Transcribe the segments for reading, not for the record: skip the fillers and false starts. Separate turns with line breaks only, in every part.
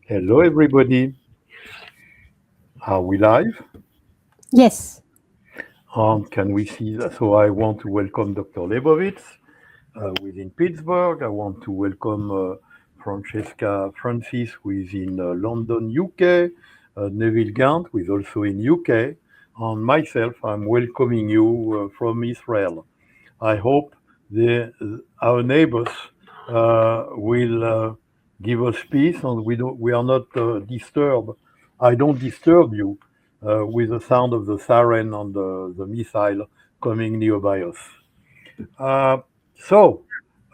Hello, everybody. Are we live?
Yes.
Can we see that? So I want to welcome Dr. Lebovits within Pittsburgh. I want to welcome Francesca Francis who is in London, UK. Neville Gant who is also in UK. And myself, I'm welcoming you from Israel. I hope our neighbors will give us peace and we are not disturbed. I don't disturb you with the sound of the siren and the missile coming nearby us. Uh, so,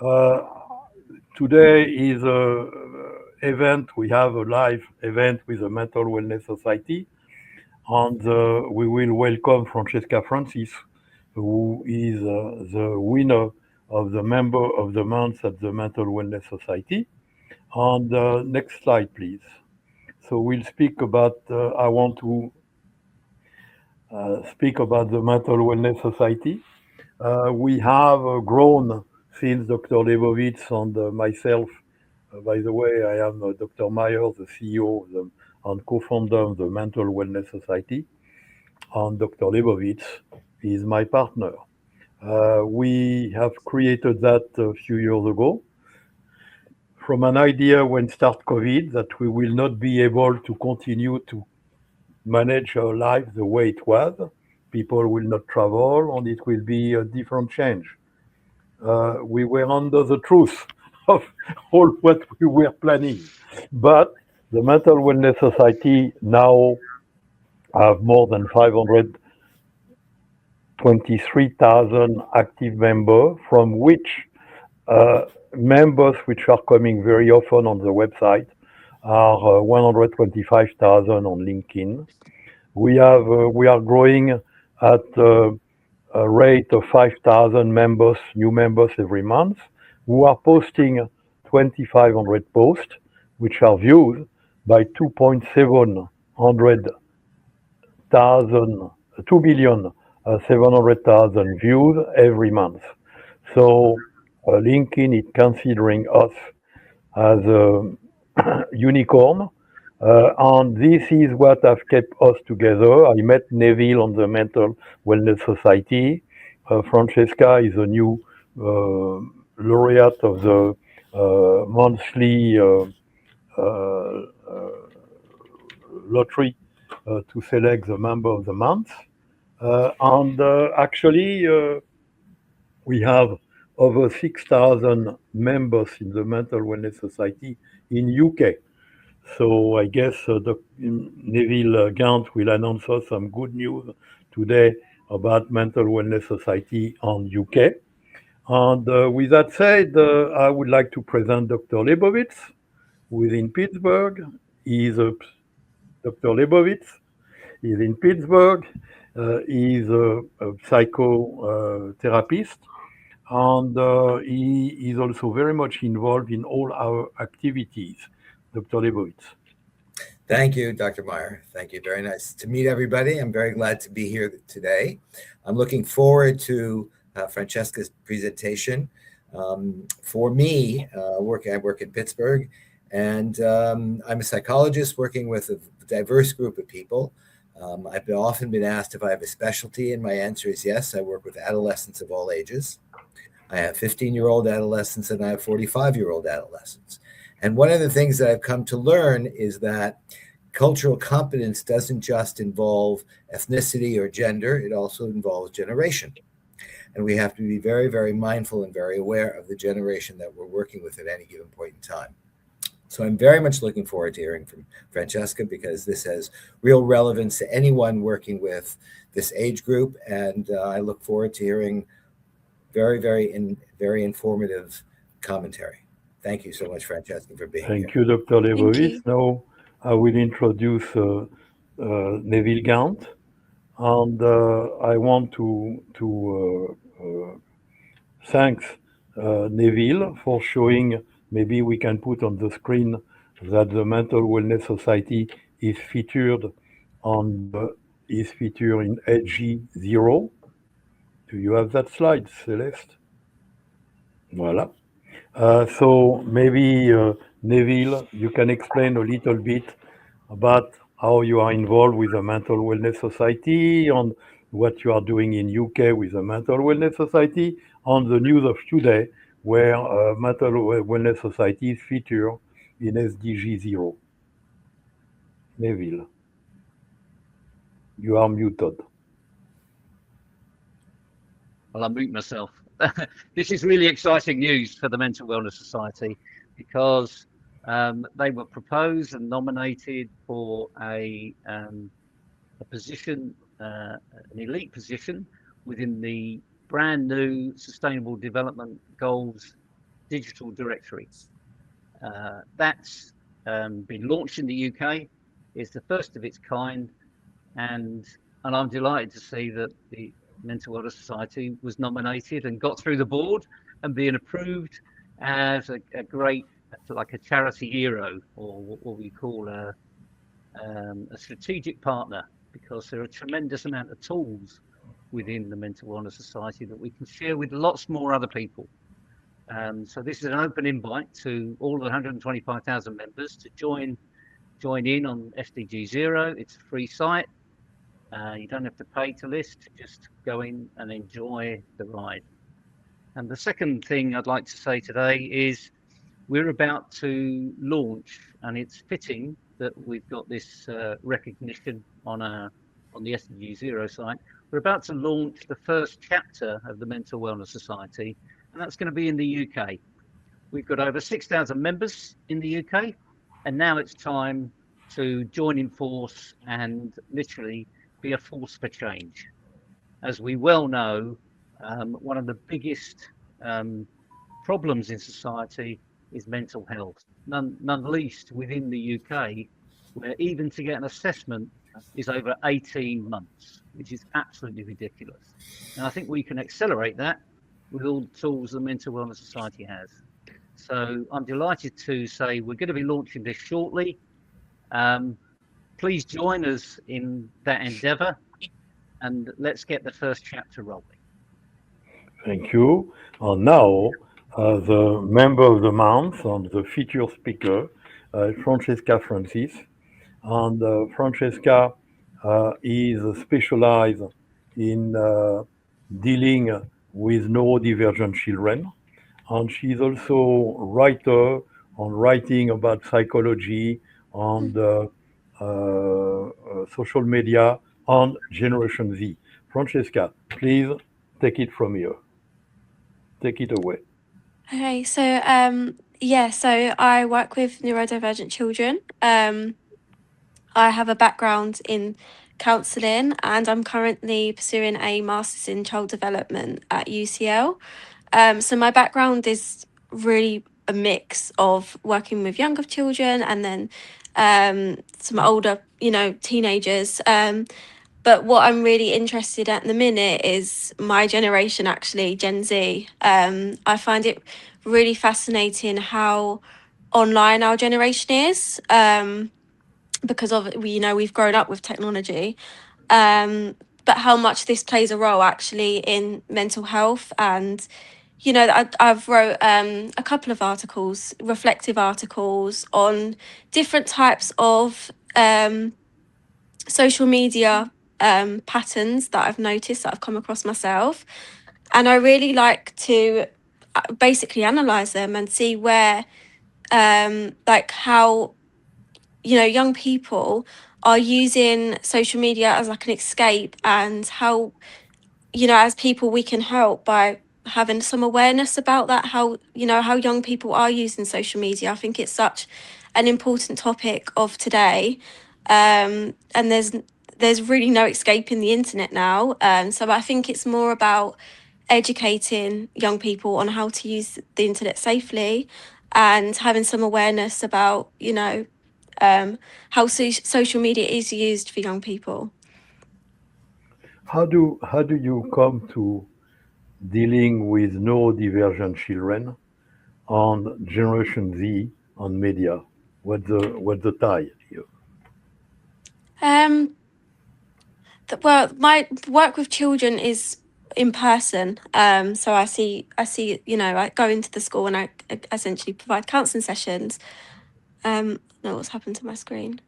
uh, Today is a event. We have a live event with the Mental Wellness Society, and we will welcome Francesca Francis, who is the winner of the Member of the Month at the Mental Wellness Society. And next slide, please. So we'll speak about. I want to speak about the Mental Wellness Society. We have grown since Dr. Lebovits and myself. By the way, I am Dr. Meyer, the CEO and co-founder of the Mental Wellness Society, and Dr. Lebovits is my partner. We have created that a few years ago from an idea when start COVID that we will not be able to continue to manage our life the way it was. People will not travel and it will be a different change. We were under the truth of all what we were planning. But the Mental Wellness Society now have more than 523,000 active members, from which members which are coming very often on the website are 125,000 on LinkedIn. We are growing at a rate of 5,000 members, new members every month, who are posting 2,500 posts, which are viewed by 2,700,000 views every month. So LinkedIn is considering us as a unicorn. And this is what has kept us together. I met Neville on the Mental Wellness Society. Francesca is a new laureate of the monthly uh, lottery to select the member of the month. Actually, we have over 6,000 members in the Mental Wellness Society in UK. So I guess Neville Gant will announce us some good news today about Mental Wellness Society on UK. And with that said, I would like to present Dr. Lebovits, who is in Pittsburgh. He is a Dr. Lebovits is in Pittsburgh. He is a psychotherapist, and he is also very much involved in all our activities. Dr. Lebovits.
Thank you, Dr. Meyer. Thank you. Very nice to meet everybody. I'm very glad to be here today. I'm looking forward to Francesca's presentation. For me, I work in Pittsburgh, and I'm a psychologist working with a diverse group of people. I've often been asked if I have a specialty, and my answer is yes. I work with adolescents of all ages. I have 15-year-old adolescents, and I have 45-year-old adolescents. And one of the things that I've come to learn is that cultural competence doesn't just involve ethnicity or gender, it also involves generation. And we have to be very, very mindful and very aware of the generation that we're working with at any given point in time. So I'm very much looking forward to hearing from Francesca, because this has real relevance to anyone working with this age group. And I look forward to hearing very informative commentary. Thank you so much, Francesca, for being
Thank
here.
you, Dr.
Thank
Lebovits.
you.
Now I will introduce Neville Gant, and I want to thank Neville for showing. Maybe we can put on the screen that the Mental Wellness Society is featured is featured in HG0. Do you have that slide, Celeste? Voilà. So maybe Neville, you can explain a little bit about how you are involved with the Mental Wellness Society, on what you are doing in UK with the Mental Wellness Society, on the news of today, where Wellness Society is featured in SDG 0. Neville, you are muted.
I'll unmute myself. This is really exciting news for the Mental Wellness Society because they were proposed and nominated for a position, an elite position within the brand new Sustainable Development Goals digital directory. That's been launched in the UK. It's the first of its kind, and I'm delighted to see that the Mental Wellness Society was nominated and got through the board and being approved as a great, like a charity hero, or what we call a strategic partner, because there are a tremendous amount of tools within the Mental Wellness Society that we can share with lots more other people. So this is an open invite to all the 125,000 members to join in on SDG 0. It's a free site. You don't have to pay to list, just go in and enjoy the ride. And the second thing I'd like to say today is we're about to launch, and it's fitting that we've got this recognition on the SDG 0 site. We're about to launch the first chapter of the Mental Wellness Society, and that's going to be in the UK. We've got over 6,000 members in the UK, and now it's time to join in force and literally be a force for change. As we well know, one of the biggest problems in society is mental health, none least within the UK, where even to get an assessment is over 18 months, which is absolutely ridiculous. And I think we can accelerate that with all the tools the Mental Wellness Society has. So I'm delighted to say we're going to be launching this shortly. Please join us in that endeavour, and let's get the first chapter rolling.
Thank you. And now, the member of the month and the featured speaker, Francesca Francis. And Francesca is specialized in dealing with neurodivergent children. And she's also a writer on writing about psychology and social media on Generation Z. Francesca, please take it from here. Take it away.
Okay, so so I work with neurodivergent children. I have a background in counselling, and I'm currently pursuing a master's in child development at UCL. So my background is really a mix of working with younger children and then some older, teenagers. But what I'm really interested at the minute is my generation, actually, Gen Z. I find it really fascinating how online our generation is, because we've grown up with technology, but how much this plays a role actually in mental health. And I've wrote a couple of articles, reflective articles on different types of social media patterns that I've noticed, that I've come across myself. And I really like to basically analyze them and see where how young people are using social media as like an escape, and how as people we can help by having some awareness about that, how young people are using social media. I think it's such an important topic of today, and there's really no escaping the internet now. So I think it's more about educating young people on how to use the internet safely, and having some awareness about how social media is used for young people.
How do you come to dealing with neurodivergent children on Generation Z on media? What's the tie here?
Well, my work with children is in person. So I see, you know, I go into the school and I essentially provide counselling sessions. No, what's happened to my screen?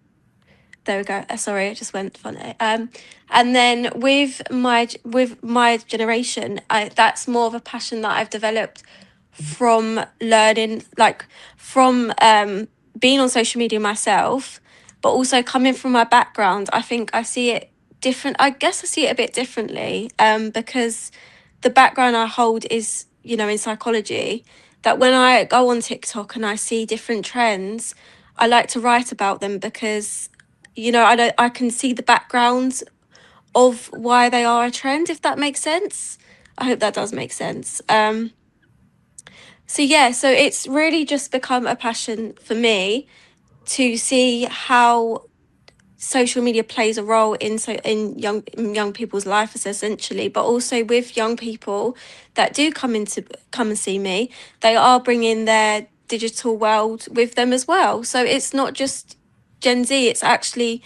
There we go. Sorry, it just went funny. And then with my generation, that's more of a passion that I've developed from learning, like from being on social media myself, but also coming from my background. I think I see it different. I guess I see it a bit differently, because the background I hold is, you know, in psychology. That when I go on TikTok and I see different trends, I like to write about them because, you know, I can see the background of why they are a trend, if that makes sense. I hope that does make sense. So yeah, so it's really just become a passion for me to see how social media plays a role in young people's lives essentially, but also with young people that do come and see me, they are bringing their digital world with them as well. So it's not just Gen Z, it's actually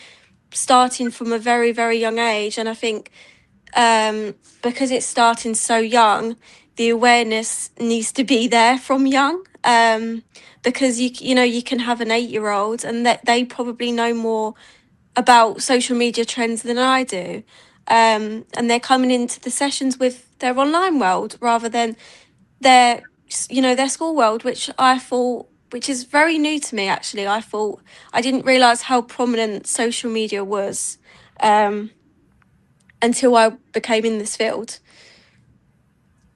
starting from a very, very young age. And I think because it's starting so young, the awareness needs to be there from young. Because you know, you can have an 8-year-old and that they probably know more about social media trends than I do. And they're coming into the sessions with their online world rather than their, you know, their school world, which I thought, which is very new to me actually. I didn't realize how prominent social media was until I became in this field.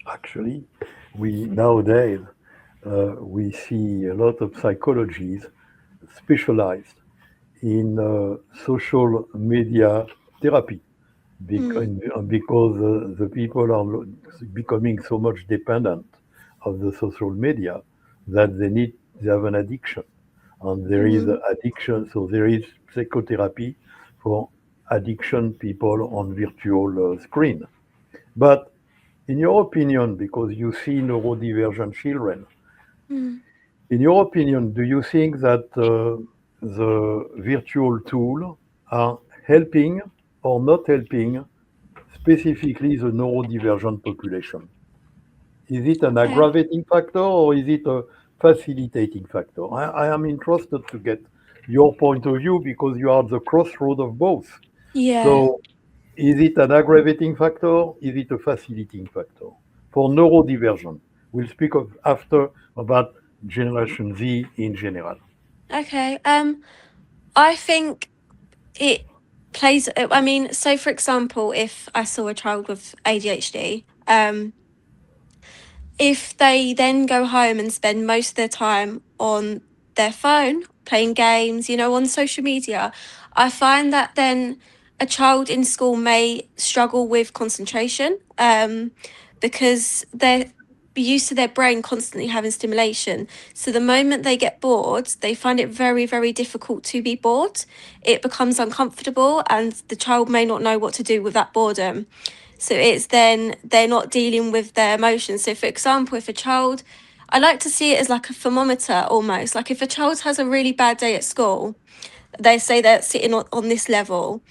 Actually, we nowadays we see a lot of psychologies specialized in social media therapy
Mm,
because the people are becoming so much dependent of the social media that they have an addiction, and there is
mm,
addiction. So there is psychotherapy for addiction people on virtual screen. But in your opinion, because you see neurodivergent children,
mm.
in your opinion, do you think that the virtual tool are helping or not helping specifically the neurodivergent population? Is it an
Okay.
aggravating factor or is it a facilitating factor? I am interested to get your point of view because you are at the crossroad of both.
Yeah.
So, is it an aggravating factor? Is it a facilitating factor? For neurodivergent, we'll speak of after about Generation Z in general.
Okay. I think it plays. I mean, so for example, if I saw a child with ADHD, if they then go home and spend most of their time on their phone playing games, you know, on social media, I find that then a child in school may struggle with concentration, because they're used to their brain constantly having stimulation. So the moment they get bored, they find it very, very difficult to be bored. It becomes uncomfortable and the child may not know what to do with that boredom. So it's then they're not dealing with their emotions. So for example, if a child, I like to see it as like a thermometer almost. Like if a child has a really bad day at school, they say they're sitting on this level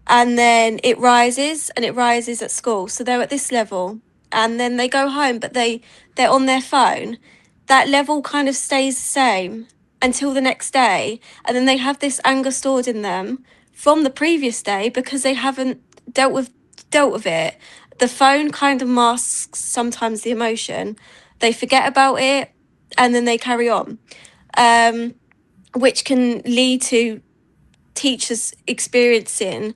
and then it rises and it rises at school. So they're at this level and then they go home, but they're on their phone. That level kind of stays the same until the next day. And then they have this anger stored in them from the previous day because they haven't dealt with dealt with it. The phone kind of masks sometimes the emotion. They forget about it and then they carry on. Um, which can lead to teachers experiencing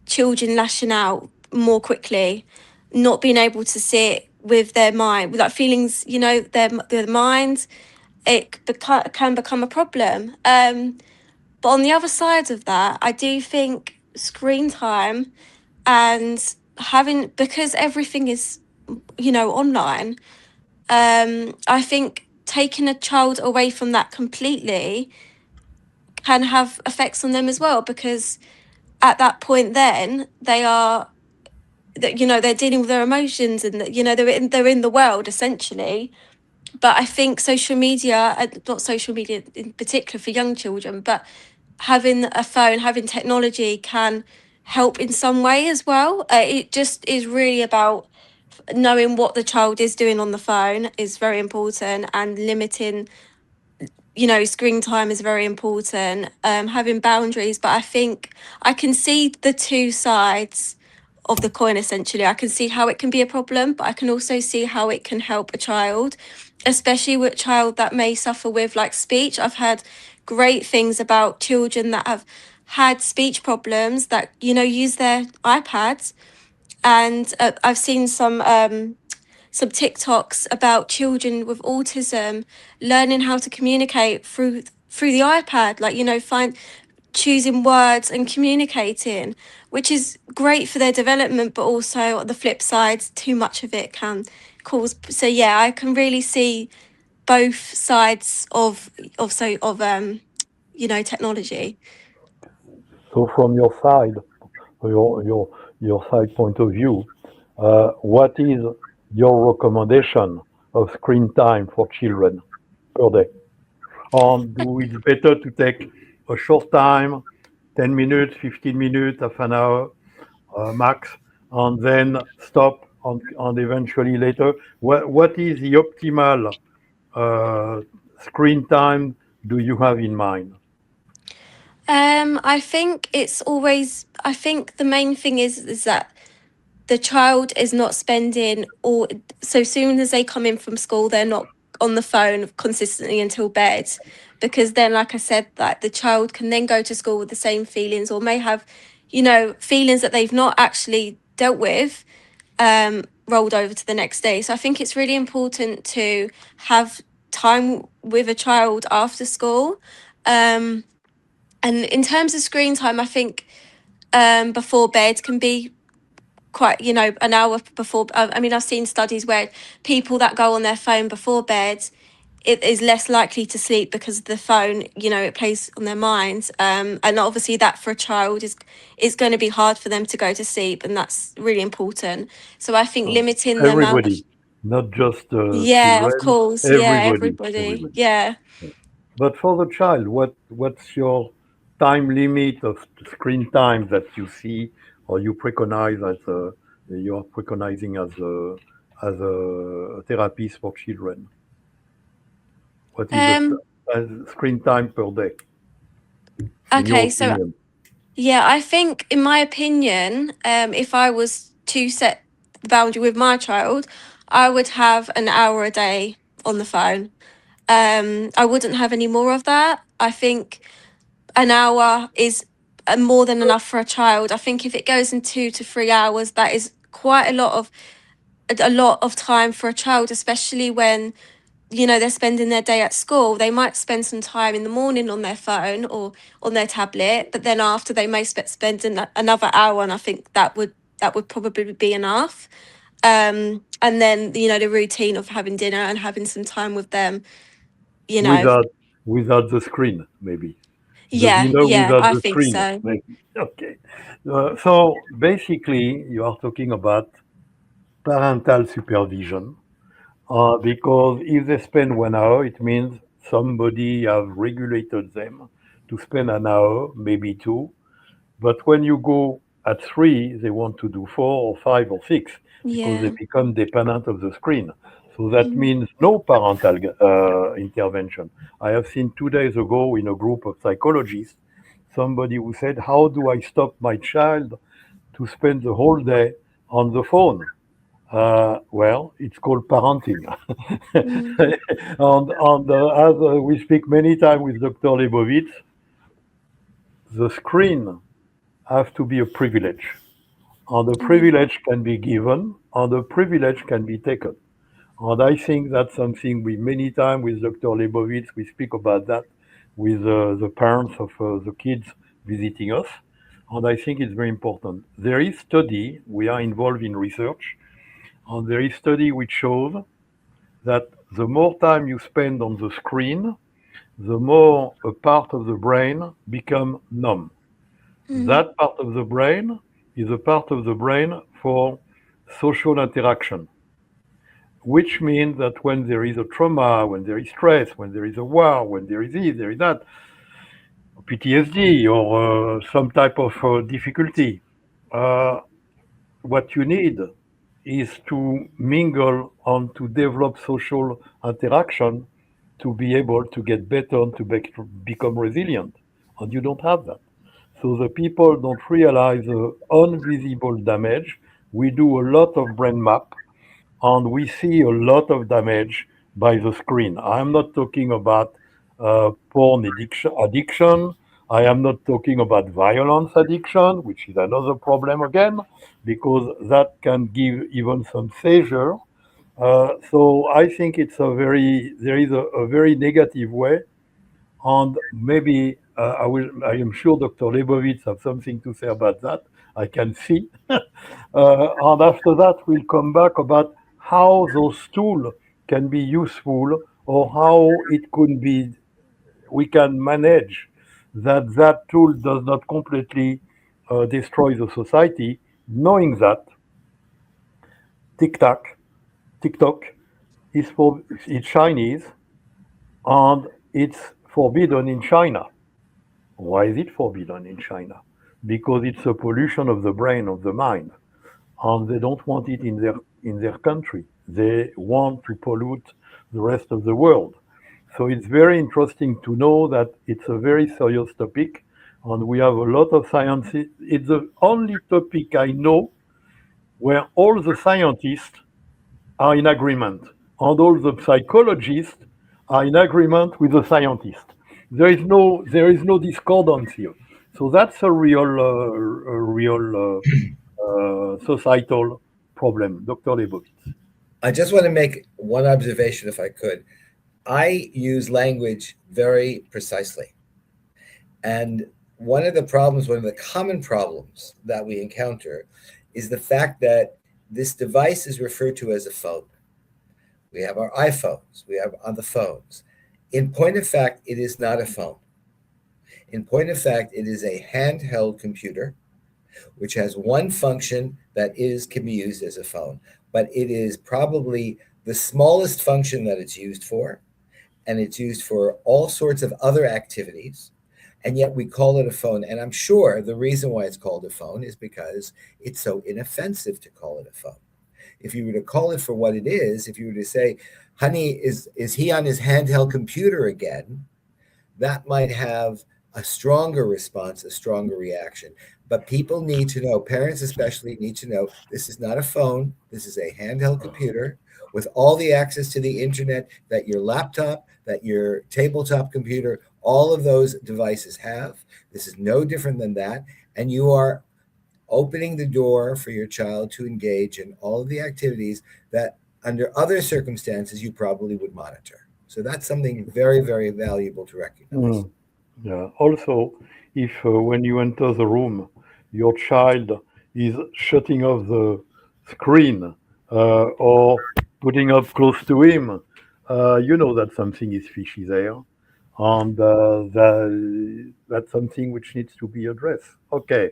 children lashing out more quickly, not being able to sit with their mind, with like feelings, you know, their mind, can become a problem. But on the other side of that, I do think screen time and having, because everything is, you know, online, I think taking a child away from that completely can have effects on them as well, because at that point then they are that, you know, they're dealing with their emotions and that, you know, they're in the world essentially. But I think social media, not social media in particular for young children, but having a phone, having technology can help in some way as well. It just is really about knowing what the child is doing on the phone is very important, and limiting, screen time is very important. Having boundaries, but I think I can see the two sides of the coin. Essentially, I can see how it can be a problem, but I can also see how it can help a child, especially with a child that may suffer with like speech. I've heard great things about children that have had speech problems that use their iPads, and I've seen some TikToks about children with autism learning how to communicate through the iPad, like find choosing words and communicating, which is great for their development, but also on the flip side, too much of it can cause. So yeah, I can really see both sides of technology.
So from your side, your side point of view, what is your recommendation of screen time for children per day? Do it's better to take a short time, 10 minutes, 15 minutes, half an hour max, and then stop and eventually later? What is the optimal uh, screen time do you have in mind?
I think the main thing is that the child is not spending all, so soon as they come in from school, they're not on the phone consistently until bed, because then, like I said, that the child can then go to school with the same feelings, or may have feelings that they've not actually dealt with, rolled over to the next day. So I think it's really important to have time with a child after school. And in terms of screen time, I think before bed can be quite, an hour before. I mean, I've seen studies where people that go on their phone before bed, it is less likely to sleep because the phone, it plays on their minds. And obviously that for a child is going to be hard for them to go to sleep, and that's really important. So I think
Uh,
limiting the amount of,
Everybody, not just
yeah, of
children,
course, yeah,
everybody,
everybody,
everybody.
yeah.
But for the child, what's your time limit of screen time that you see or you preconize as you are preconizing as a therapist for children? What is the
Um,
screen time per day, in your
okay, so
opinion?
yeah, I think in my opinion, if I was to set the boundary with my child, I would have an hour a day on the phone. I wouldn't have any more of that. I think an hour is more than enough for a child. I think if it goes in 2 to 3 hours, that is quite a lot of time for a child, especially when they're spending their day at school. They might spend some time in the morning on their phone or on their tablet, but then after they may spend another hour, and I think that would probably be enough. And then the routine of having dinner and having some time with them. You know,
Without without the screen, maybe. The
yeah,
dinner
yeah,
without
I
the
think
screen,
so.
maybe. Okay. So basically, you are talking about parental supervision. Because if they spend 1 hour, it means somebody have regulated them to spend an hour, maybe two. But when you go at three, they want to do four or five or six because they
Yeah.
become dependent of the screen. So that
Mm,
means no parental intervention. I have seen 2 days ago in a group of psychologists somebody who said, "How do I stop my child to spend the whole day on the phone?" Well, it's called parenting.
mm,
And as we speak many times with Dr. Lebovits, the screen has to be a privilege. And the
yeah.
privilege can be given, and the privilege can be taken. And I think that's something we many times with Dr. Lebovits, we speak about that with the parents of the kids visiting us. And I think it's very important. There is study, we are involved in research, and there is study which shows that the more time you spend on the screen, the more a part of the brain become numb.
Mm,
That part of the brain is a part of the brain for social interaction, which means that when there is a trauma, when there is stress, when there is a war, when there is this, there is that, PTSD or some type of difficulty, uh, what you need is to mingle and to develop social interaction to be able to get better and to become resilient. And you don't have that. So the people don't realize the invisible damage. We do a lot of brain map and we see a lot of damage by the screen. I'm not talking about porn addiction. I am not talking about violence addiction, which is another problem again, because that can give even some seizure. So I think there is a very negative way, and maybe I am sure Dr. Lebovits have something to say about that. I can see. And after that, we'll come back about how those tools can be useful or how it could be, we can manage that tool does not completely destroy the society, knowing that TikTok, TikTok it's Chinese and it's forbidden in China. Why is it forbidden in China? Because it's a pollution of the brain, of the mind, and they don't want it in their country. They want to pollute the rest of the world. So it's very interesting to know that it's a very serious topic, and we have a lot of science. It's the only topic I know where all the scientists are in agreement, and all the psychologists are in agreement with the scientists. There is no discordance here. So that's a real societal problem. Dr. Lebovits.
I just want to make one observation, if I could. I use language very precisely. And one of the common problems that we encounter is the fact that this device is referred to as a phone. We have our iPhones, we have other phones. In point of fact, it is not a phone. In point of fact, it is a handheld computer, which has one function that can be used as a phone, but it is probably the smallest function that it's used for, and it's used for all sorts of other activities, and yet we call it a phone. And I'm sure the reason why it's called a phone is because it's so inoffensive to call it a phone. If you were to call it for what it is, if you were to say, honey, is he on his handheld computer again? That might have a stronger response, a stronger reaction. But people need to know, parents especially need to know, this is not a phone. This is a handheld computer with all the access to the internet that your laptop, that your tabletop computer, all of those devices have. This is no different than that. And you are opening the door for your child to engage in all of the activities that under other circumstances you probably would monitor. So that's something very, very valuable to recognize.
Yeah. Also, if when you enter the room, your child is shutting off the screen or putting up close to him, you know that something is fishy there, and that's something which needs to be addressed. Okay,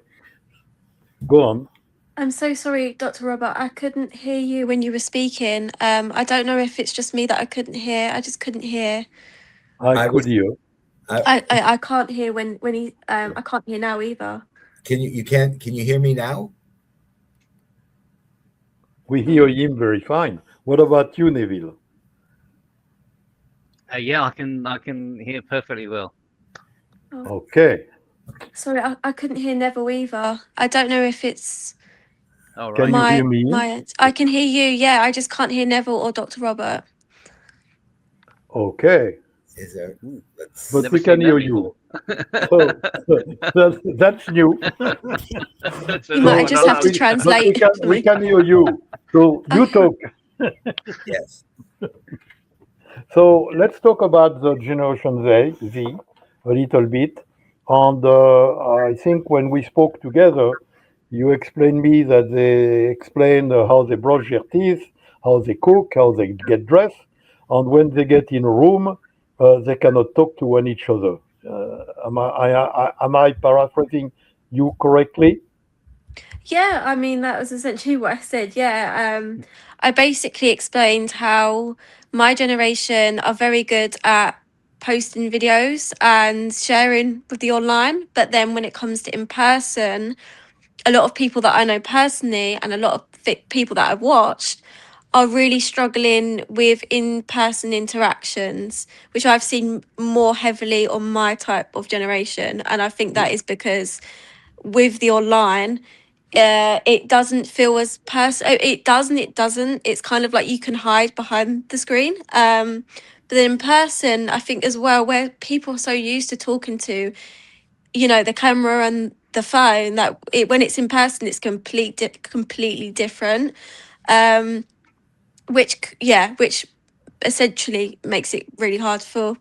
go on.
I'm so sorry, Dr. Robert. I couldn't hear you when you were speaking. I don't know if it's just me that I couldn't hear. I just couldn't hear.
I could hear.
I can't hear when he. I can't hear now either.
Can you hear me now?
We hear him very fine. What about you, Neville?
Yeah, I can hear perfectly well.
Okay.
Sorry, I couldn't hear Neville either. I don't know if it's
All
Can
right.
you hear me?
I can hear you. Yeah, I just can't hear Neville or Dr. Robert.
Okay.
Is there?
But
Never
we can
seen that
hear you. So that's new.
That's
You might just have to translate.
We can hear you. So you talk.
Yes.
So let's talk about the Generation Z a little bit. And I think when we spoke together, you explained me that they explain how they brush their teeth, how they cook, how they get dressed, and when they get in a room, they cannot talk to each other. Am I paraphrasing you correctly?
Yeah, I mean, that was essentially what I said. Yeah, I basically explained how my generation are very good at posting videos and sharing with the online, but then when it comes to in person, a lot of people that I know personally and a lot of people that I've watched are really struggling with in-person interactions, which I've seen more heavily on my type of generation. And I think that is because with the online, it doesn't feel as it doesn't it's kind of like you can hide behind the screen, but then in person I think as well, where people are so used to talking to, the camera and the phone, that when it's in person it's completely different, um which essentially makes it really hard for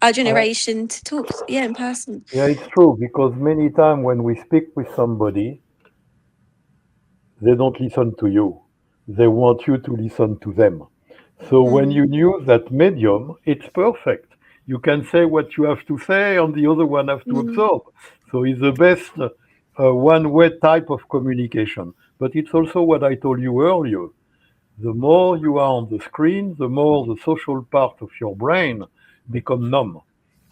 our
I,
generation to talk, in person.
yeah, it's true because many times when we speak with somebody, they don't listen to you. They want you to listen to them. So when
Mm,
you use that medium, it's perfect. You can say what you have to say, and the other one has to
mm,
absorb. So it's the best one-way type of communication. But it's also what I told you earlier. The more you are on the screen, the more the social part of your brain become numb.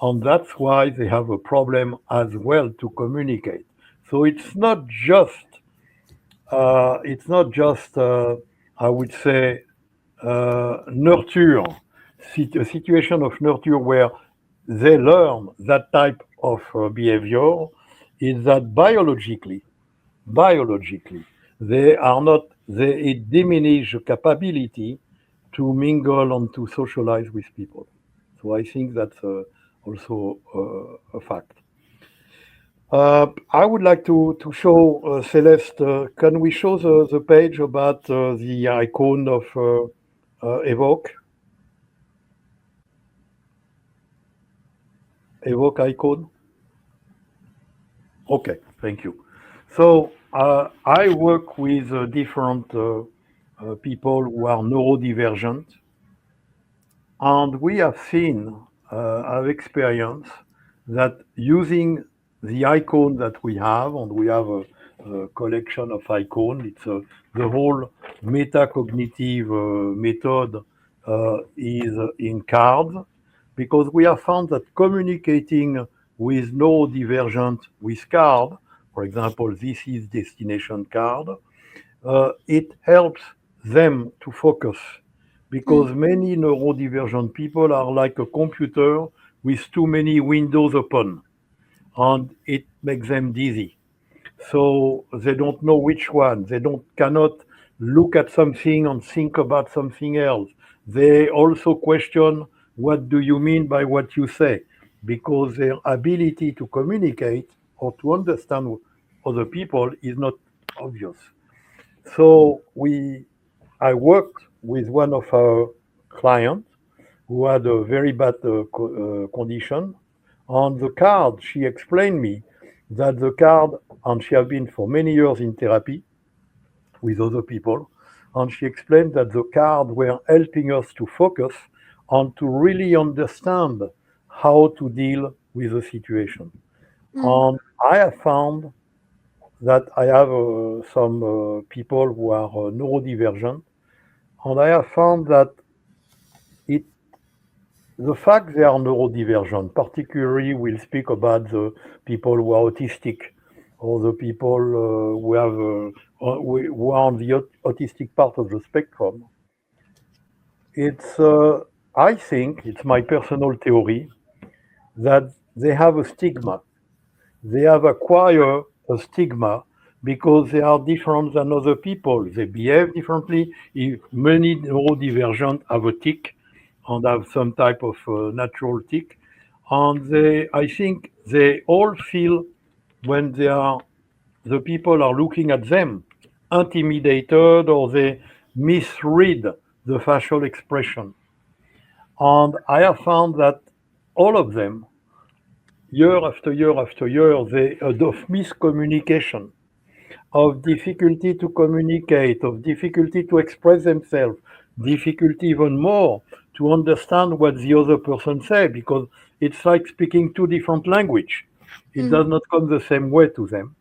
And that's why they have a problem as well to communicate. So it's not just I would say nurture, a situation of nurture where they learn that type of behavior, is that biologically, they are not, it diminish the capability to mingle and to socialize with people. So I think that's also a fact. I would like to show Celeste. Can we show the page about the icon of Evoke icon? Okay, thank you. So I work with different people who are neurodivergent, and we have seen, have experienced that using the icon that we have, and we have a collection of icons, it's the whole metacognitive method is in cards, because we have found that communicating with neurodivergent with card, for example, this is destination card, it helps them to focus
mm,
because many neurodivergent people are like a computer with too many windows open and it makes them dizzy. So they don't know which one. They don't cannot look at something and think about something else. They also question what do you mean by what you say because their ability to communicate or to understand other people is not obvious. So I worked with one of our clients who had a very bad condition. On the card, she explained me that the card, and she has been for many years in therapy with other people, and she explained that the card were helping us to focus and to really understand how to deal with the situation.
mm,
And I have found that I have some people who are neurodivergent, and I have found that it the fact they are neurodivergent, particularly we'll speak about the people who are autistic or the people who are on the autistic part of the spectrum. It's I think it's my personal theory that they have a stigma. They have acquired a stigma because they are different than other people. They behave differently. If many neurodivergent have a tic and have some type of natural tic, and I think they all feel when the people are looking at them, intimidated or they misread the facial expression. And I have found that all of them, year after year after year, they of miscommunication, of difficulty to communicate, of difficulty to express themselves, difficulty even more to understand what the other person say because it's like speaking two different language. It
mm,
does not come the same way to them.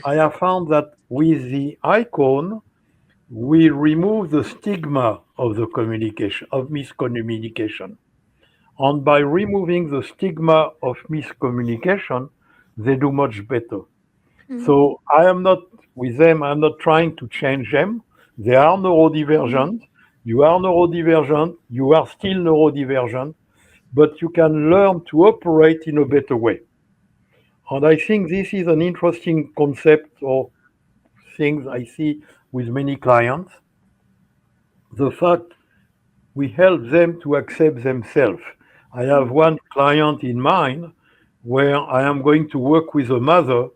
I have found that with the icon, we remove the stigma of the communication, of miscommunication. And by removing the stigma of miscommunication, they do much better.
mm,
So I am not with them, I'm not trying to change them. They are neurodivergent. You are neurodivergent. You are still neurodivergent, but you can learn to operate in a better way. And I think this is an interesting concept or things I see with many clients. The fact we help them to accept themselves. I have one client in mind where I am going to work with a mother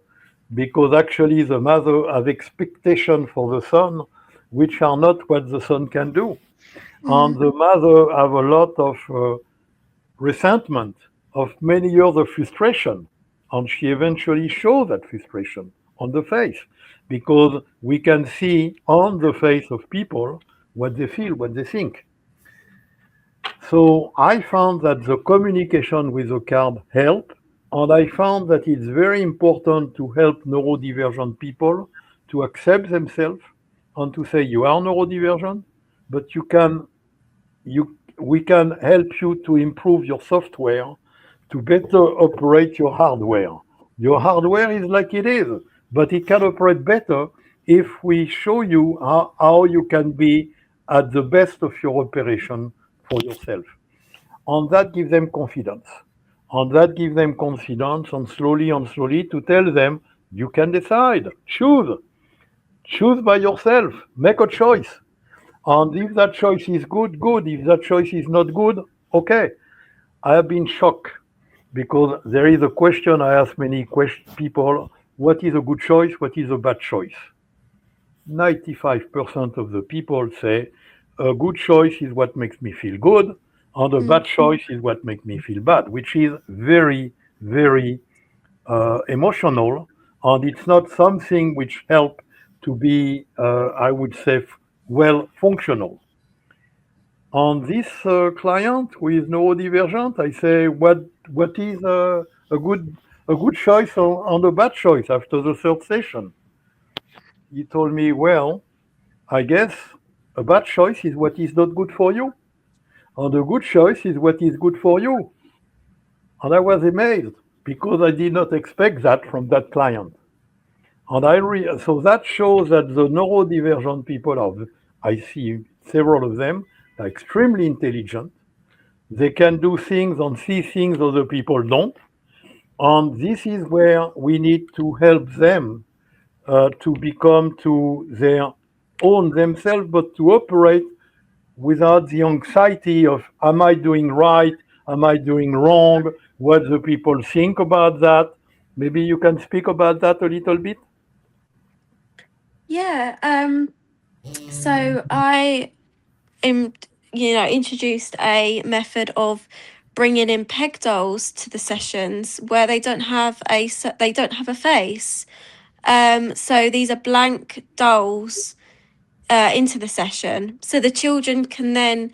because actually the mother has expectations for the son which are not what the son can do. And the mother have a lot of resentment, of many years of frustration. And she eventually shows that frustration on the face because we can see on the face of people what they feel, what they think. So I found that the communication with the card helped, and I found that it's very important to help neurodivergent people to accept themselves and to say you are neurodivergent, but we can help you to improve your software to better operate your hardware. Your hardware is like it is, but it can operate better if we show you how you can be at the best of your operation for yourself. And that gives them confidence. And that gives them confidence and slowly to tell them, you can decide, choose. Choose by yourself, make a choice. And if that choice is good, good. If that choice is not good, okay. I have been shocked because there is a question I ask many people, what is a good choice? What is a bad choice? 95% of the people say a good choice is what makes me feel good, and a bad choice is what makes me feel bad, which is very, very emotional, and it's not something which help to be, I would say, well functional. On this client who is neurodivergent, I say, what is a good choice and a bad choice after the third session? He told me, well, I guess a bad choice is what is not good for you, and a good choice is what is good for you. And I was amazed because I did not expect that from that client. And so that shows that the neurodivergent people are, I see several of them, are extremely intelligent. They can do things and see things other people don't. And this is where we need to help them to become to their own themselves, but to operate without the anxiety of, am I doing right? Am I doing wrong? What the people think about that? Maybe you can speak about that a little bit?
Yeah. So I introduced a method of bringing in peg dolls to the sessions where they don't have a face. So these are blank dolls into the session, so the children can then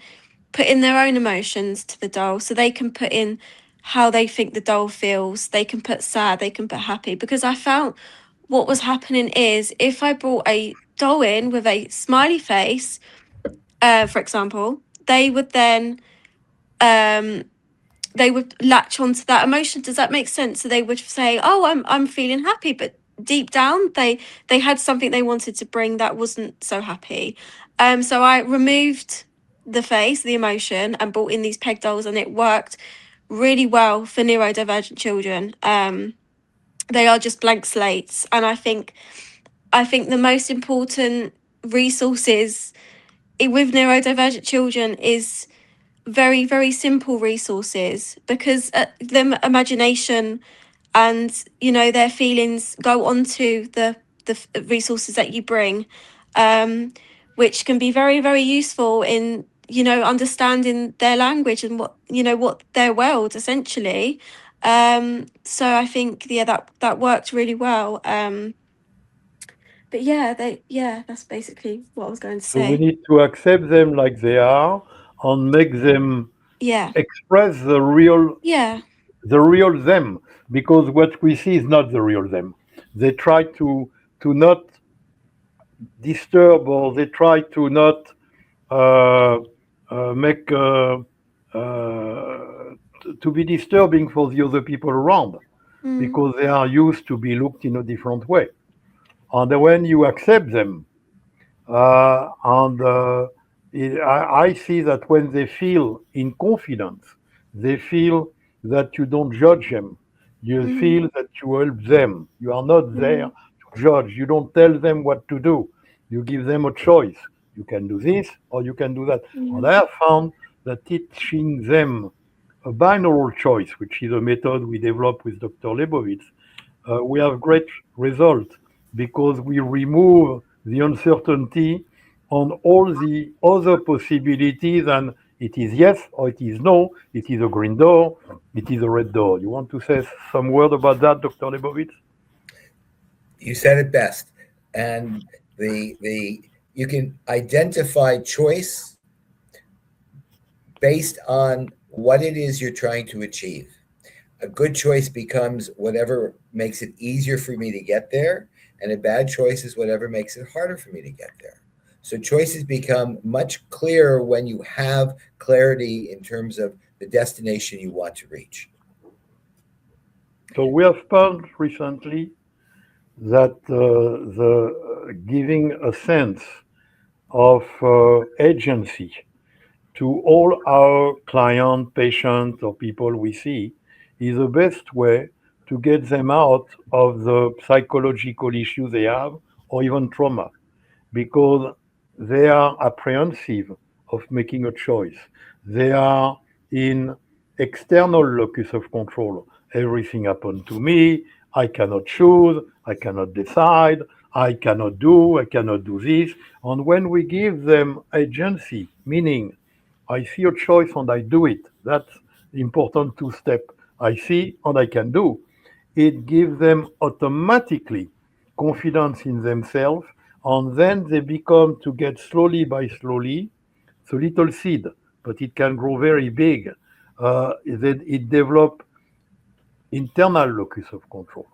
put in their own emotions to the doll. So they can put in how they think the doll feels. They can put sad. They can put happy. Because I found what was happening is if I brought a doll in with a smiley face, for example, they would then they would latch onto that emotion. Does that make sense? So they would say, "Oh, I'm feeling happy," but deep down they had something they wanted to bring that wasn't so happy. So I removed the face, the emotion, and brought in these peg dolls, and it worked really well for neurodivergent children. They are just blank slates, and I think the most important resources with neurodivergent children is very, very simple resources, because the imagination and their feelings go onto the resources that you bring, which can be very, very useful in understanding their language and what their world essentially. So I think that worked really well. But that's basically what I was going to
So we
say.
need to accept them like they are and make them
Yeah.
express
Yeah.
the real them, because what we see is not the real them. They try to not disturb, or they try to not uh, make to be disturbing for the other people around, because they are used to be looked in a different way. And when you accept them, I see that when they feel in confidence, they feel that you don't judge them. You
Mm,
feel that you help them. You are not there
mm,
to judge. You don't tell them what to do. You give them a choice. You can do this or you can do that. And
mm,
I have found that teaching them a binaural choice, which is a method we developed with Dr. Lebovits, we have great results because we remove the uncertainty on all the other possibilities and it is yes or it is no, it is a green door, it is a red door. You want to say some word about that, Dr. Lebovitz?
You said it best. And the you can identify choice based on what it is you're trying to achieve. A good choice becomes whatever makes it easier for me to get there, and a bad choice is whatever makes it harder for me to get there. So choices become much clearer when you have clarity in terms of the destination you want to reach.
So we have found recently that the giving a sense of agency to all our client, patients, or people we see is the best way to get them out of the psychological issues they have or even trauma because they are apprehensive of making a choice. They are in external locus of control. Everything happened to me. I cannot choose. I cannot decide. I cannot do this. And when we give them agency, meaning I see a choice and I do it, that's the important two step. I see and I can do. It gives them automatically confidence in themselves, and then they become to get slowly by slowly. It's a little seed, but it can grow very big. Then it develop internal locus of control.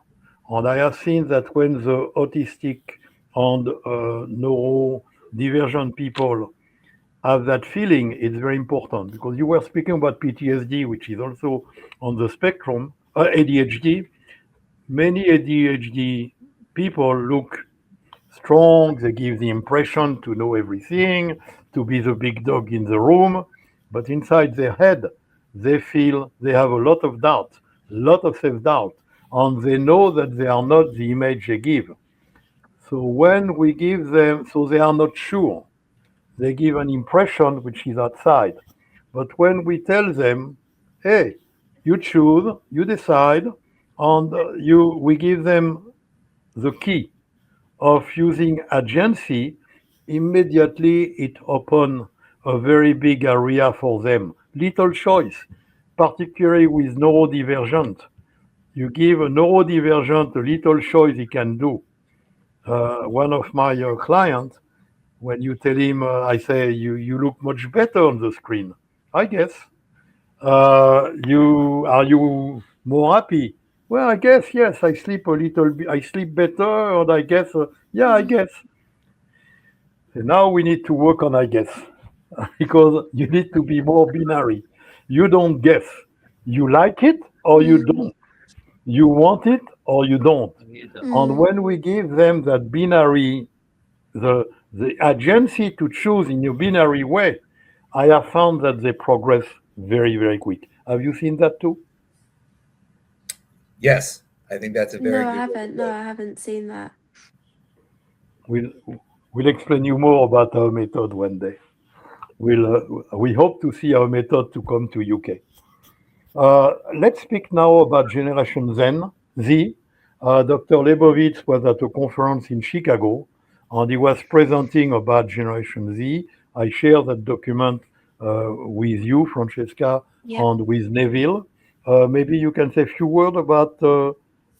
And I have seen that when the autistic and neurodivergent people have that feeling, it's very important because you were speaking about PTSD, which is also on the spectrum, ADHD. Many ADHD people look strong, they give the impression to know everything, to be the big dog in the room, but inside their head, they feel they have a lot of doubt, a lot of self doubt, and they know that they are not the image they give. So when we give them, so they are not sure, they give an impression which is outside. But when we tell them, hey, you choose, you decide, and we give them the key of using agency, immediately it opens a very big area for them. Little choice, particularly with neurodivergent. You give a neurodivergent a little choice he can do. One of my clients, when you tell him, I say, you look much better on the screen. I guess. You are you more happy? Well, I guess yes. I sleep a little bit. I sleep better, and I guess yeah, I
mm,
guess. And now we need to work on I guess because you need to be more binary. You don't guess. You like it or you
mm,
don't. You want it or you don't.
You don't.
And
mm.
when we give them that binary, the agency to choose in a binary way, I have found that they progress very, very quick. Have you seen that too?
Yes, I think that's a very
No, I
good way to
haven't. No,
put it.
I haven't seen that.
We'll, we'll explain you more about our method one day. We hope to see our method to come to UK. Let's speak now about Generation Z. Dr. Lebovits was at a conference in Chicago and he was presenting about Generation Z. I share that document with you, Francesca,
Yep.
and with Neville. Maybe you can say a few words about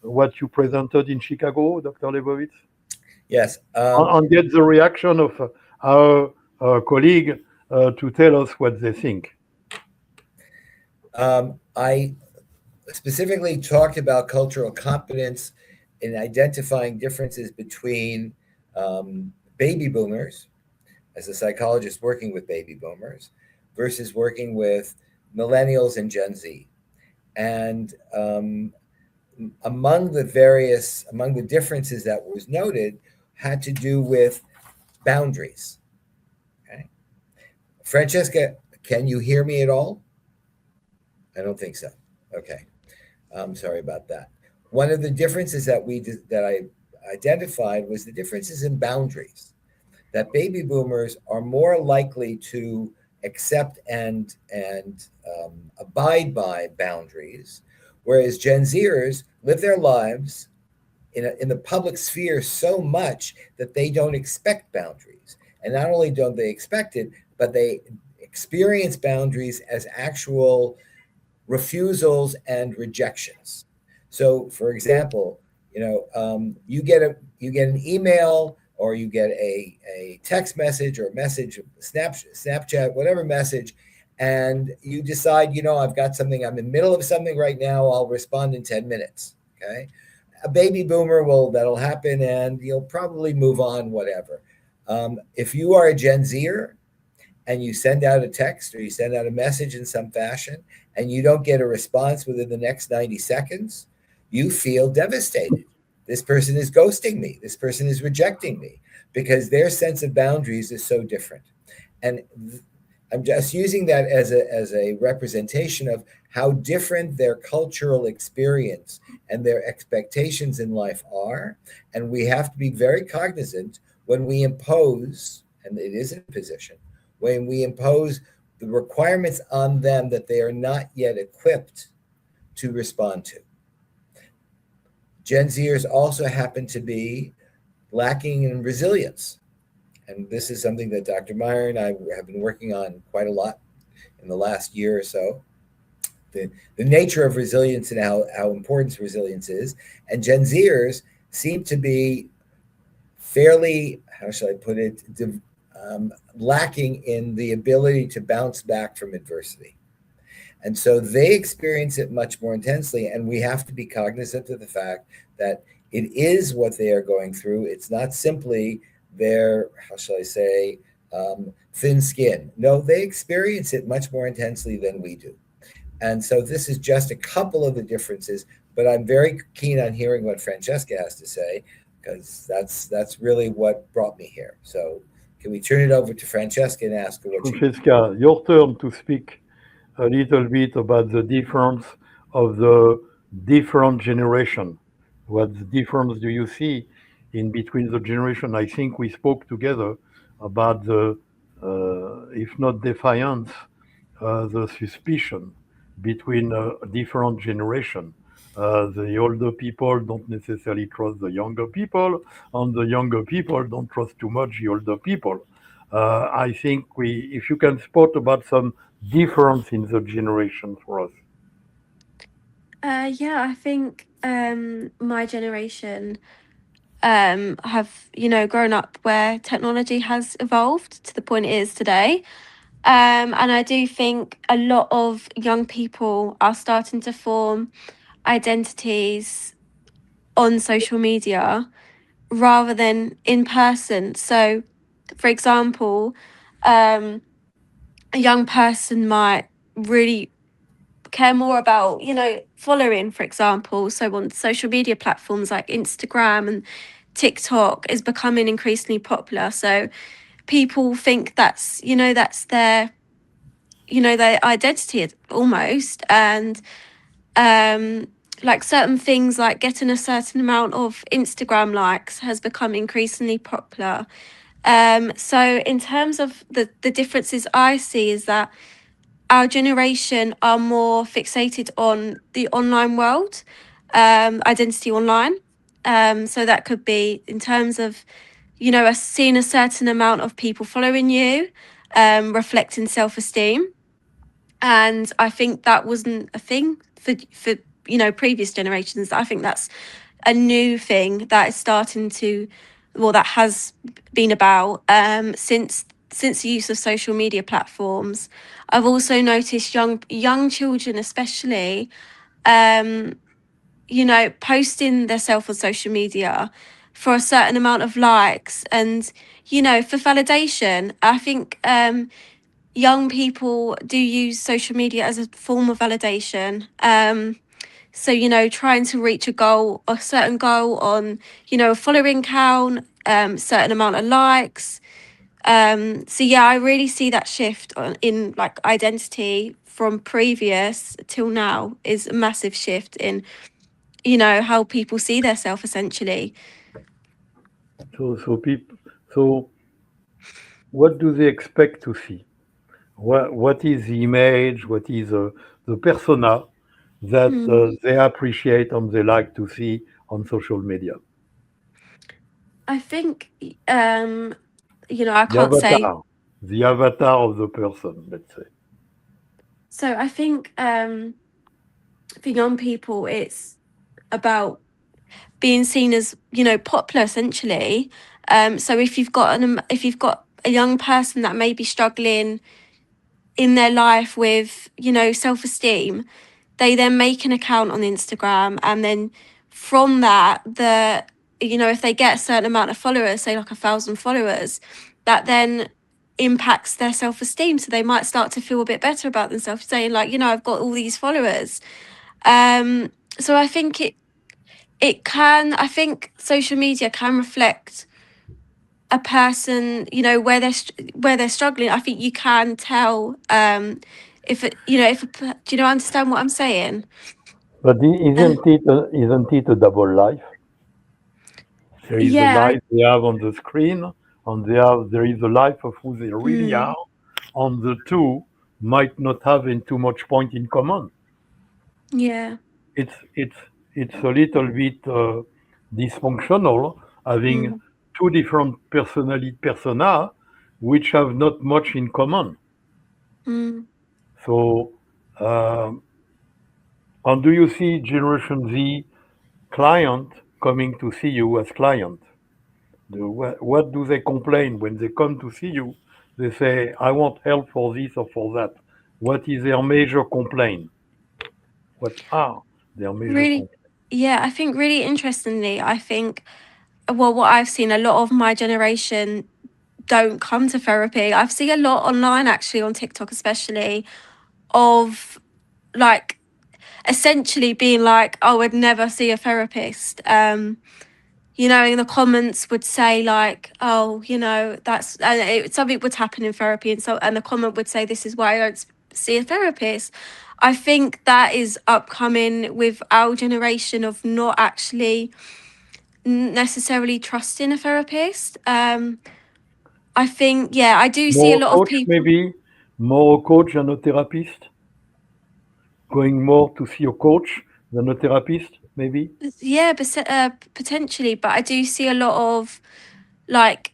what you presented in Chicago, Dr. Lebovits,
Yes.
and get the reaction of our colleague to tell us what they think.
I specifically talked about cultural competence in identifying differences between baby boomers, as a psychologist working with baby boomers, versus working with millennials and Gen Z. And among the differences that was noted had to do with boundaries. Okay. Francesca, can you hear me at all? I don't think so. Okay. I'm sorry about that. One of the differences that I identified was the differences in boundaries. That baby boomers are more likely to accept and abide by boundaries, whereas Gen Zers live their lives in the public sphere so much that they don't expect boundaries. And not only don't they expect it, but they experience boundaries as actual refusals and rejections. So, for example, you get an email, or you get a text message or a message, Snapchat, whatever message, and you decide, I've got something, I'm in the middle of something right now, I'll respond in 10 minutes, okay? A baby boomer that'll happen, and you'll probably move on, whatever. If you are a Gen Zer and you send out a text or you send out a message in some fashion and you don't get a response within the next 90 seconds, you feel devastated. This person is ghosting me. This person is rejecting me, because their sense of boundaries is so different. And I'm just using that as a representation of how different their cultural experience and their expectations in life are. And we have to be very cognizant when we impose, and it is a position, when we impose the requirements on them that they are not yet equipped to respond to. Gen Zers also happen to be lacking in resilience. And this is something that Dr. Meyer and I have been working on quite a lot in the last year or so. The nature of resilience and how important resilience is. And Gen Zers seem to be fairly, how shall I put it, lacking in the ability to bounce back from adversity. And so they experience it much more intensely, and we have to be cognizant of the fact that it is what they are going through. It's not simply their, how shall I say, thin skin. No, they experience it much more intensely than we do. And so this is just a couple of the differences, but I'm very keen on hearing what Francesca has to say, because that's really what brought me here. So can we turn it over to Francesca and ask her what
Francesca, your turn to speak a little bit about the difference of the different generation. What difference do you see in between the generation? I think we spoke together about the, if not defiance, the suspicion between different generation. The older people don't necessarily trust the younger people, and the younger people don't trust too much the older people. I think if you can spot about some difference in the generation for us.
Yeah, I think my generation have grown up where technology has evolved to the point it is today. And I do think a lot of young people are starting to form identities on social media rather than in person. So, for example, a young person might really care more about, following, for example. So on social media platforms like Instagram and TikTok is becoming increasingly popular. So people think that's their, their identity almost. And like certain things like getting a certain amount of Instagram likes has become increasingly popular. So in terms of the differences I see is that our generation are more fixated on the online world, identity online. So that could be in terms of, seeing a certain amount of people following you, reflecting self-esteem. And I think that wasn't a thing for previous generations. I think that's a new thing that is starting to, that has been about since the use of social media platforms. I've also noticed young children especially posting themselves on social media for a certain amount of likes and for validation. I think young people do use social media as a form of validation. So, trying to reach a certain goal on, a following count, certain amount of likes. So yeah, I really see that shift in like identity from previous till now is a massive shift in, you know, how people see their self essentially.
So what do they expect to see? What is the image? What is the persona that
Mm.
they appreciate and they like to see on social media?
I think, you know, I
The
can't say.
avatar of the person, let's say.
So I think for young people, it's about being seen as, you know, popular essentially. So if you've got a young person that may be struggling in their life with, you know, self-esteem, they then make an account on Instagram, and then from that, you know, if they get a certain amount of followers, say like 1,000 followers, that then impacts their self-esteem. So they might start to feel a bit better about themselves, saying like, you know, I've got all these followers. So I think I think social media can reflect a person, you know, where they're struggling. I think you can tell if it, you know, do you know, understand what I'm saying?
But
Uh,
isn't it a double life? There is the
yeah.
life they have on the screen, and there is the life of who they really are, and the two might not have in too much point in common.
Yeah.
It's it's it's a little bit dysfunctional having
Mm,
two different persona which have not much in common.
mm.
So, and do you see Generation Z client coming to see you as client? What do they complain when they come to see you? They say, I want help for this or for that. What is their major complaint? What are their major
Really,
complaints?
yeah, I think really interestingly, I think, well, what I've seen, a lot of my generation don't come to therapy. I've seen a lot online, actually, on TikTok especially, of like essentially being like, I would never see a therapist. You know, in the comments would say like, oh, you know, something would happen in therapy, and the comment would say, this is why I don't see a therapist. I think that is upcoming with our generation of not actually necessarily trusting a therapist. I think, yeah, I do see a
More
lot of
coach,
people.
maybe? More coach than a therapist? Going more to see a coach than a therapist, maybe?
Yeah, but potentially, but I do see a lot of like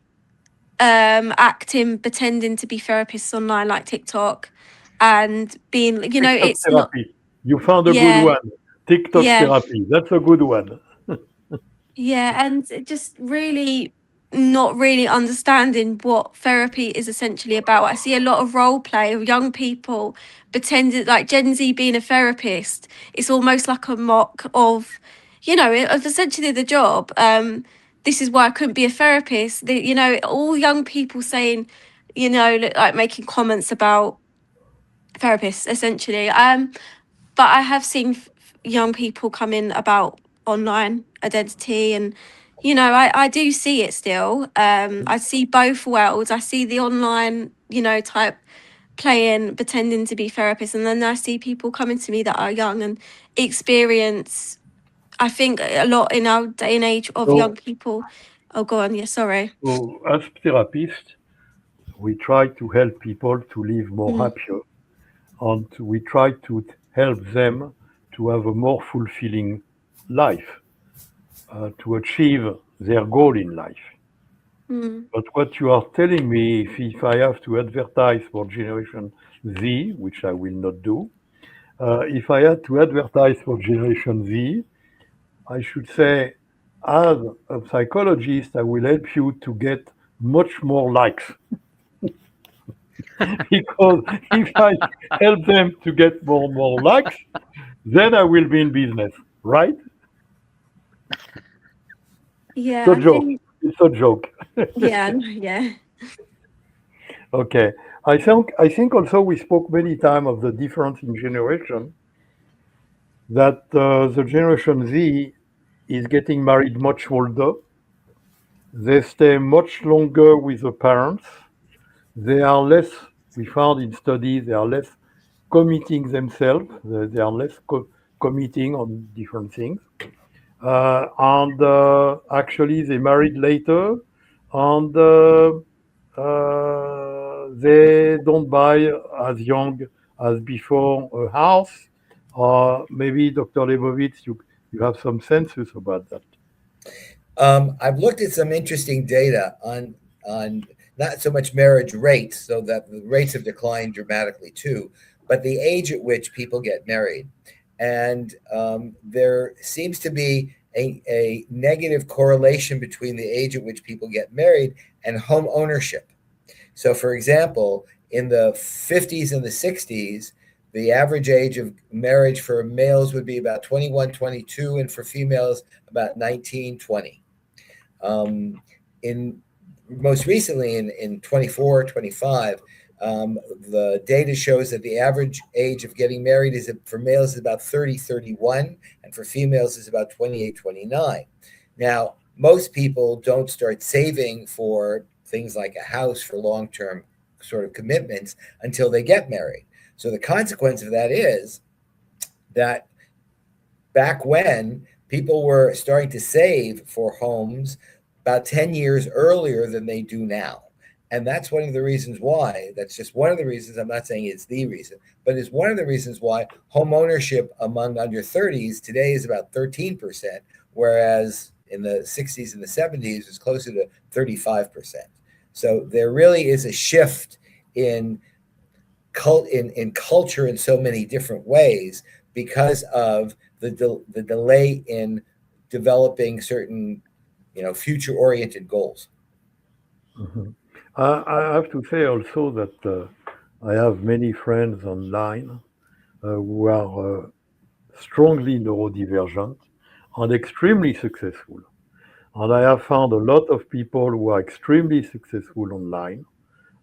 acting, pretending to be therapists online, like TikTok, and being, you know,
TikTok
it's not.
therapy. You found a good
Yeah,
one. TikTok
yeah,
therapy. That's a good one.
yeah, and just really not really understanding what therapy is essentially about. I see a lot of role play of young people pretending, like Gen Z being a therapist. It's almost like a mock of, you know, of essentially the job. This is why I couldn't be a therapist. You know, all young people saying, you know, like making comments about therapists essentially. But I have seen young people come in about online identity, and you know, I do see it still. I see both worlds. I see the online, you know, type playing, pretending to be therapists, and then I see people coming to me that are young and experience. I think a lot in our day and age of young
So,
people. Oh, go on. Yeah, sorry.
so as therapists, we try to help people to live more
Mm,
happier, and we try to help them to have a more fulfilling life, to achieve their goal in life.
mm,
But what you are telling me, if I have to advertise for Generation Z, which I will not do, if I had to advertise for Generation Z, I should say, as a psychologist, I will help you to get much more likes. Because if I help them to get more likes, then I will be in business, right? It's
yeah,
a
I
joke.
think.
It's a joke.
Yeah, yeah.
Okay. I think also we spoke many times of the difference in generation that the Generation Z is getting married much older, they stay much longer with the parents. They are less, we found in studies, they are less committing themselves. They are less committing on different things. And actually, they married later, and they don't buy as young as before a house. Maybe Dr. Lebovits, you have some senses about that.
I've looked at some interesting data on not so much marriage rates, so that the rates have declined dramatically too, but the age at which people get married. And there seems to be a negative correlation between the age at which people get married and home ownership. So, for example, in the 50s and the 60s, the average age of marriage for males would be about 21, 22, and for females, about 19, 20. In most recently in 24, 25, the data shows that the average age of getting married is for males is about 30, 31, and for females is about 28, 29. Now, most people don't start saving for things like a house for long-term sort of commitments until they get married. So the consequence of that is that back when people were starting to save for homes about 10 years earlier than they do now. And that's one of the reasons why, that's just one of the reasons, I'm not saying it's the reason, but it's one of the reasons why home ownership among under 30s today is about 13%, whereas in the 60s and the 70s is closer to 35%. So there really is a shift in culture in so many different ways because of the delay in developing certain, future-oriented goals.
Mm-hmm. I have to say also that I have many friends online who are strongly neurodivergent and extremely successful. And I have found a lot of people who are extremely successful online,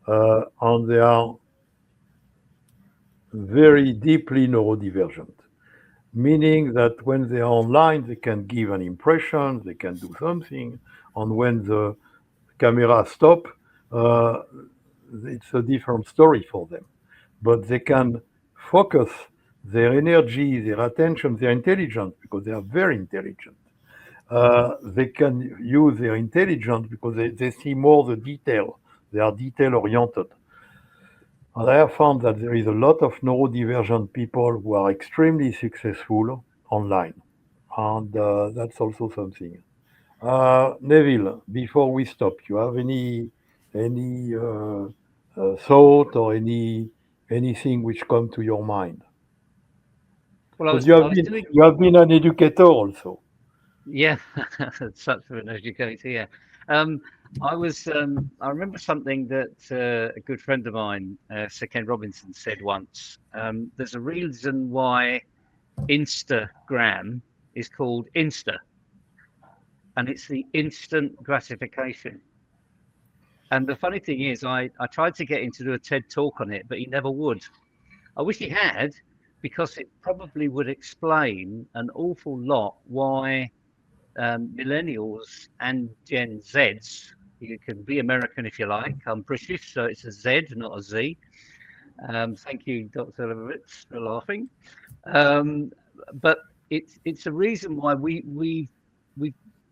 and they are very deeply neurodivergent, meaning that when they are online, they can give an impression, they can do something, and when the camera stop, uh, it's a different story for them. But they can focus their energy, their attention, their intelligence, because they are very intelligent. They can use their intelligence because they see more the detail. They are detail oriented. And I have found that there is a lot of neurodivergent people who are extremely successful online. And that's also something. Neville, before we stop, you have any thought or anything which come to your mind?
Well,
Because
I was doing,
you have been an educator also.
yeah, such an educator, yeah. Um, I remember something that a good friend of mine, Sir Ken Robinson, said once. There's a reason why Instagram is called Insta, and it's the instant gratification. And the funny thing is, I tried to get him to do a TED talk on it, but he never would. I wish he had, because it probably would explain an awful lot why millennials and Gen Zs, you can be American if you like. I'm British, so it's a Z, not a Z. Thank you, Dr. Lebovits, for laughing. Um, but it's a reason why we've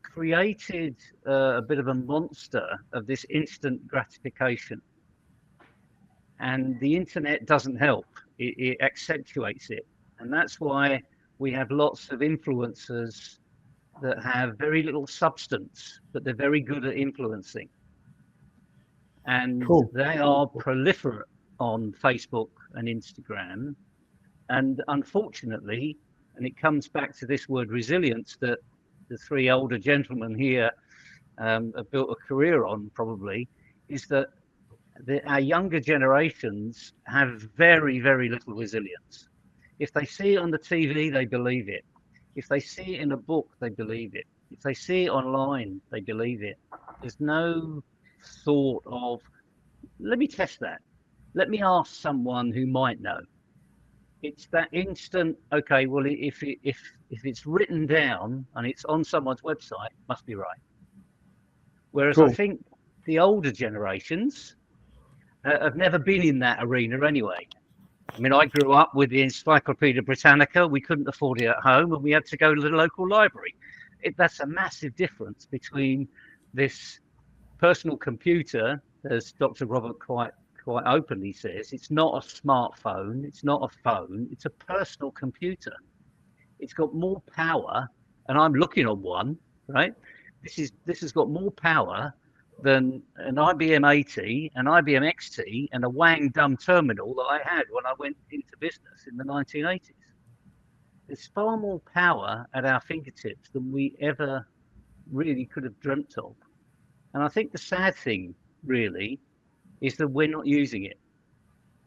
created a bit of a monster of this instant gratification, and the internet doesn't help. It accentuates it, and that's why we have lots of influencers that have very little substance, but they're very good at influencing, and
True.
they are proliferate on Facebook and Instagram. And unfortunately, and it comes back to this word resilience that the three older gentlemen here have built a career on, probably, is that our younger generations have very, very little resilience. If they see it on the TV, they believe it. If they see it in a book, they believe it. If they see it online, they believe it. There's no thought of, let me test that. Let me ask someone who might know. It's that instant, okay, well, if it's written down and it's on someone's website, it must be right. Whereas I think the older generations have never been in that arena anyway. I mean, I grew up with the Encyclopedia Britannica. We couldn't afford it at home, and we had to go to the local library. That's a massive difference between this personal computer, as Dr. Robert quite openly says. It's not a smartphone. It's not a phone. It's a personal computer. It's got more power, and I'm looking on one, right? This has got more power than an IBM 80, an IBM XT, and a Wang dumb terminal that I had when I went into business in the 1980s. There's far more power at our fingertips than we ever really could have dreamt of. And I think the sad thing, really, is that we're not using it.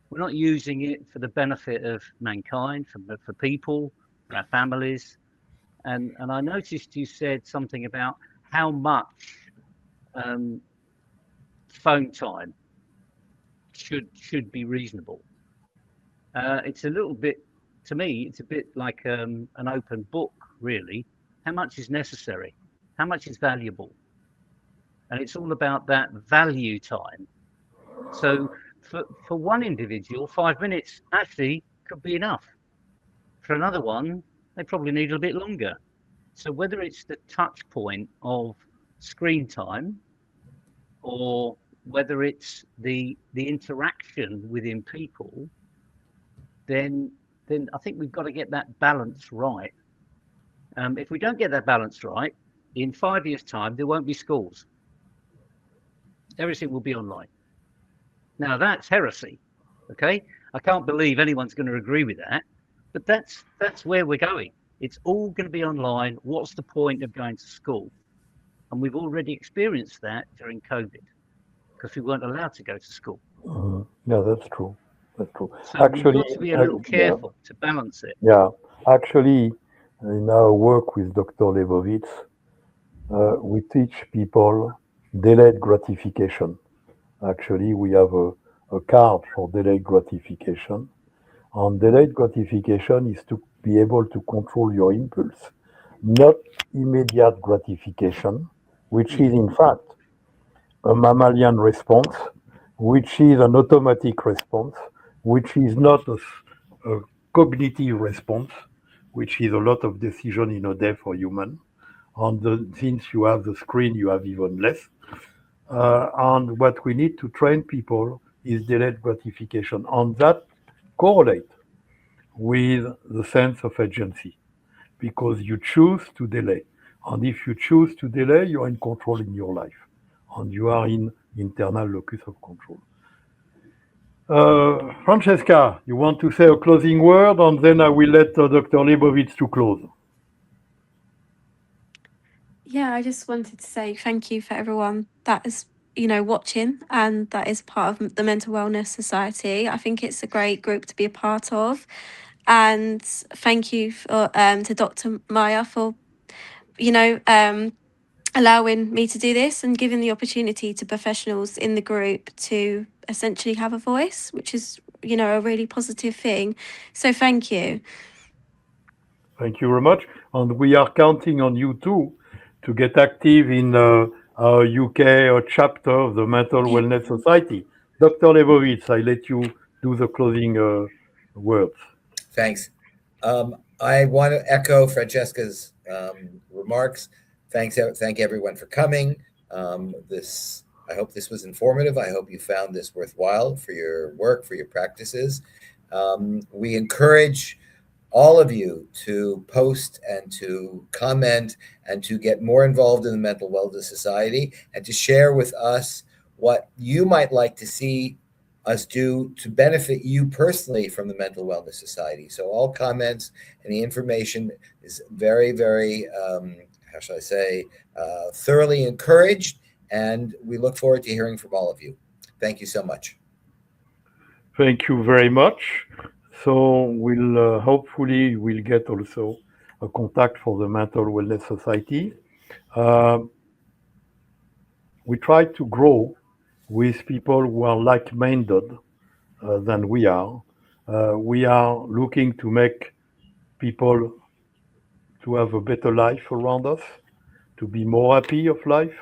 We're not using it for the benefit of mankind, for people, for our families. And I noticed you said something about how much phone time should be reasonable. It's a little bit, to me, it's a bit like an open book, really. How much is necessary? How much is valuable? And it's all about that value time. So for one individual, 5 minutes actually could be enough. For another one, they probably need a bit longer. So whether it's the touch point of screen time, or whether it's the interaction within people, then I think we've got to get that balance right. If we don't get that balance right, in 5 years' time, there won't be schools. Everything will be online. Now that's heresy, okay? I can't believe anyone's going to agree with that, but that's where we're going. It's all going to be online. What's the point of going to school? And we've already experienced that during COVID, because we weren't allowed to go to school.
Yeah, that's true. That's true.
So
Actually,
we've got to be a little careful to balance it.
Yeah, actually, in our work with Dr. Lebovits, we teach people delayed gratification. Actually, we have a card for delayed gratification. And delayed gratification is to be able to control your impulse, not immediate gratification, which is in fact a mammalian response, which is an automatic response, which is not a cognitive response, which is a lot of decision in a day for human. And since you have the screen, you have even less. And what we need to train people is delayed gratification. And that correlate with the sense of agency, because you choose to delay. And if you choose to delay, you are in control in your life, and you are in internal locus of control. Francesca, you want to say a closing word, and then I will let Dr. Lebovits to close.
Yeah, I just wanted to say thank you for everyone that is, watching, and that is part of the Mental Wellness Society. I think it's a great group to be a part of. And thank you for, to Dr. Meyer for, allowing me to do this and giving the opportunity to professionals in the group to essentially have a voice, which is, a really positive thing. So thank you.
Thank you very much. And we are counting on you too to get active in our UK chapter of the Mental Wellness Society. Dr. Lebovits, I let you do the closing words.
Thanks. I want to echo Francesca's remarks. Thank everyone for coming. I hope this was informative. I hope you found this worthwhile for your work, for your practices. We encourage all of you to post and to comment and to get more involved in the Mental Wellness Society, and to share with us what you might like to see us do to benefit you personally from the Mental Wellness Society. So all comments and the information is very, very, thoroughly encouraged, and we look forward to hearing from all of you. Thank you so much.
Thank you very much. So we'll hopefully we'll get also a contact for the Mental Wellness Society. We try to grow with people who are like-minded than we are. We are looking to make people to have a better life around us, to be more happy of life.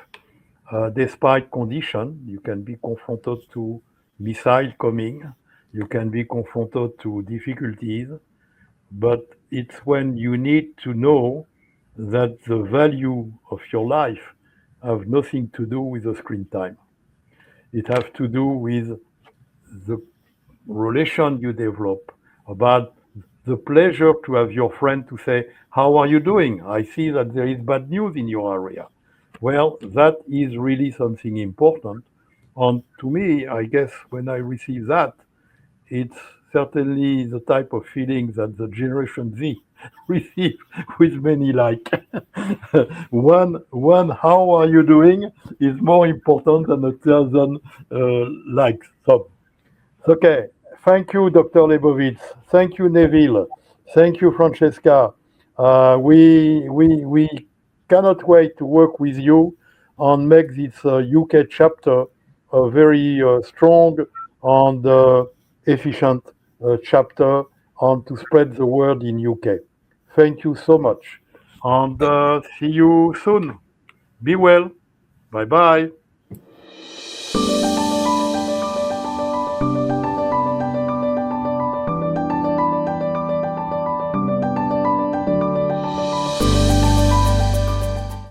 despite condition. You can be confronted to missile coming, you can be confronted to difficulties, but it's when you need to know that the value of your life have nothing to do with the screen time. It has to do with the relation you develop, about the pleasure to have your friend to say, how are you doing? I see that there is bad news in your area. Well, that is really something important. And to me, I guess when I receive that, it's certainly the type of feeling that the Generation Z receive with many like. one, how are you doing is more important than 1,000 likes. So, okay. Thank you, Dr. Lebovits. Thank you, Neville. Thank you, Francesca. We cannot wait to work with you and make this UK chapter a very strong and efficient chapter, and to spread the word in UK. Thank you so much, and see you soon. Be well. Bye bye.